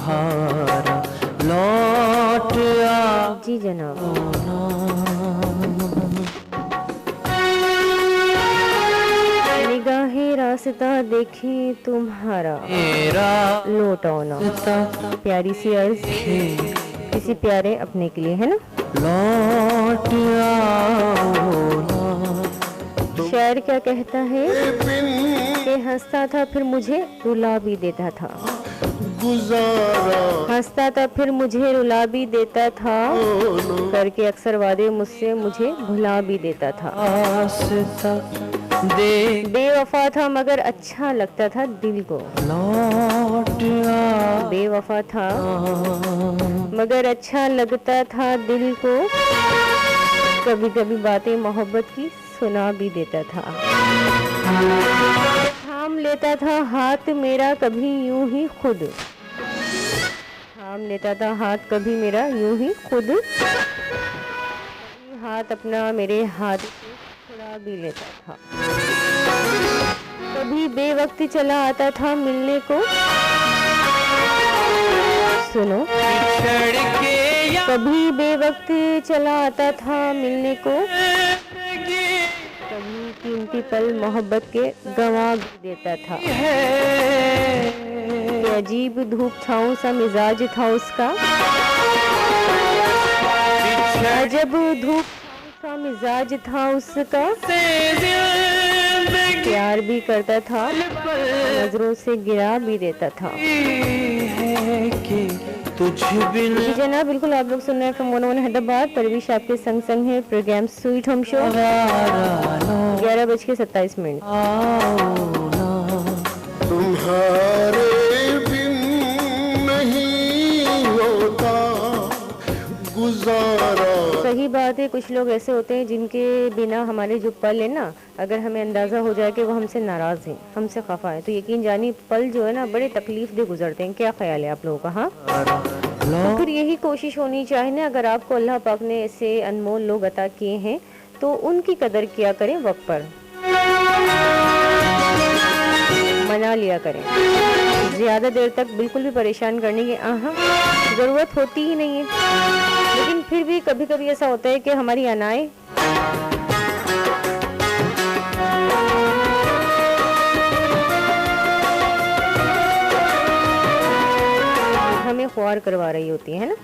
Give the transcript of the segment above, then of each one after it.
तुम्हारा लौट आओ जी जनाब। ना। निगाहे रास्ता देखे तुम्हारा मेरा लौट आओ ना। प्यारी सी अर्ज किसी प्यारे अपने के लिए, है ना। लौट आओ ना। शायर क्या कहता है कि हंसता था फिर मुझे रुला भी देता था, हंसता था फिर मुझे रुला भी देता था, करके अक्सर वादे मुझसे मुझे भुला भी देता था। बेवफा था मगर अच्छा लगता था दिल को, लौट आओ बेवफा था मगर अच्छा लगता था दिल को, कभी कभी बातें मोहब्बत की सुना भी देता था। थाम लेता था हाथ मेरा कभी यूं ही खुद, थाम लेता था हाथ कभी मेरा यूं ही खुद, कभी हाथ अपना मेरे हाथ से छुड़ा भी लेता था। कभी बेवक्ती चला आता था मिलने को, सुनो, कभी बेवक्त चला आता था मिलने को, कभी कीमती पल मोहब्बत के गंवा भी देता था। अजीब धूप छाँव सा मिजाज था उसका, अजब धूप छाँव सा मिजाज था उसका, प्यार भी करता था नजरों से गिरा भी देता था। जी जनाब, बिल्कुल आप लोग सुन रहे हैं फ्रॉम 101 हैदराबाद। परवीश आपके संग संग है प्रोग्राम स्वीट होम शो 11:27। तुम्हारे बिन नहीं होता गुजारा। सही बात है, कुछ लोग ऐसे होते हैं जिनके बिना हमारे जो पल है ना, अगर हमें अंदाज़ा हो जाए कि वो हमसे नाराज़ हैं, हमसे खफा है, तो यकीन जानिए पल जो है ना बड़े तकलीफ दे गुजरते हैं। क्या ख्याल है आप लोगों का? हाँ, तो फिर यही कोशिश होनी चाहिए ना, अगर आपको अल्लाह पाक ने ऐसे अनमोल लोग अता किए हैं तो उनकी कदर किया करें, वक्त पर मना लिया करें। ज़्यादा देर तक बिल्कुल भी परेशान करने की ज़रूरत होती ही नहीं है। लेकिन फिर भी कभी कभी ऐसा होता है कि हमारी अनाएं हमें ख्वार करवा रही होती है ना।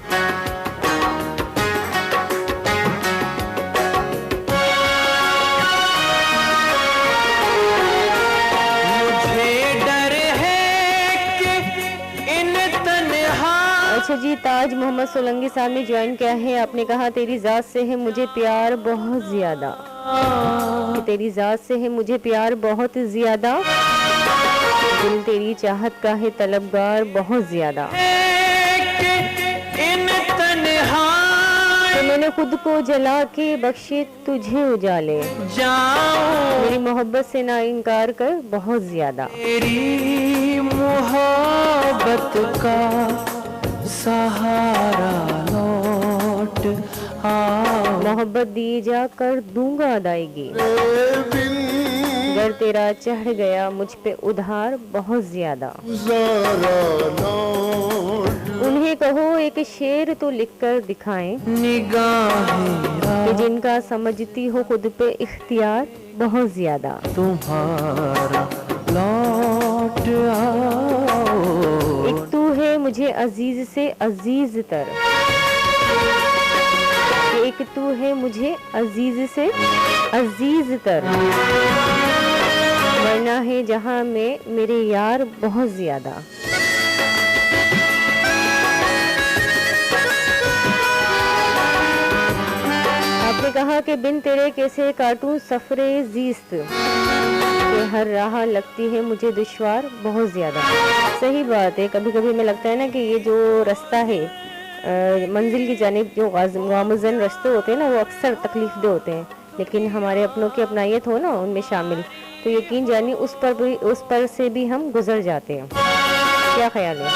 अच्छा जी, ताज मोहम्मद सोलंकी साहब ने ज्वाइन किया है। आपने कहा तेरी ज़ात से है मुझे प्यार बहुत ज़्यादा, तेरी ज़ात से है मुझे प्यार बहुत ज़्यादा, दिल तेरी चाहत का है तलबगार बहुत ज़्यादा, तो मैंने खुद को जला के बख्शे तुझे उजाले, मेरी मोहब्बत से ना इनकार कर बहुत ज़्यादा, तेरी मोहब्बत का सहारा लौट आओ। मोहब्बत दिए जा कर दूंगा अदायगी, अगर तेरा चढ़ गया मुझ पे उधार बहुत ज्यादा, उन्हें कहो एक शेर तो लिख कर दिखाएं, कि जिनका समझती हो खुद पे इख्तियार बहुत ज्यादा, तुम्हारा लौट आओ। एक तू है मुझे अजीज से अजीज तर, एक तू है मुझे अजीज से अजीज तर, वरना है जहां में मेरे यार बहुत ज्यादा। आपने कहा कि बिन तेरे कैसे काटूं सफरे जीस्त, कि हर राह लगती है मुझे दुश्वार बहुत ज़्यादा। सही बात है, कभी कभी हमें लगता है ना कि ये जो रास्ता है मंजिल की जानिब, जो गामुज़न रास्ते होते हैं ना, वो अक्सर तकलीफ दे होते हैं, लेकिन हमारे अपनों की अपनायत हो ना उनमें शामिल, तो यकीन जानिए उस पर से भी हम गुजर जाते हैं। क्या ख्याल है?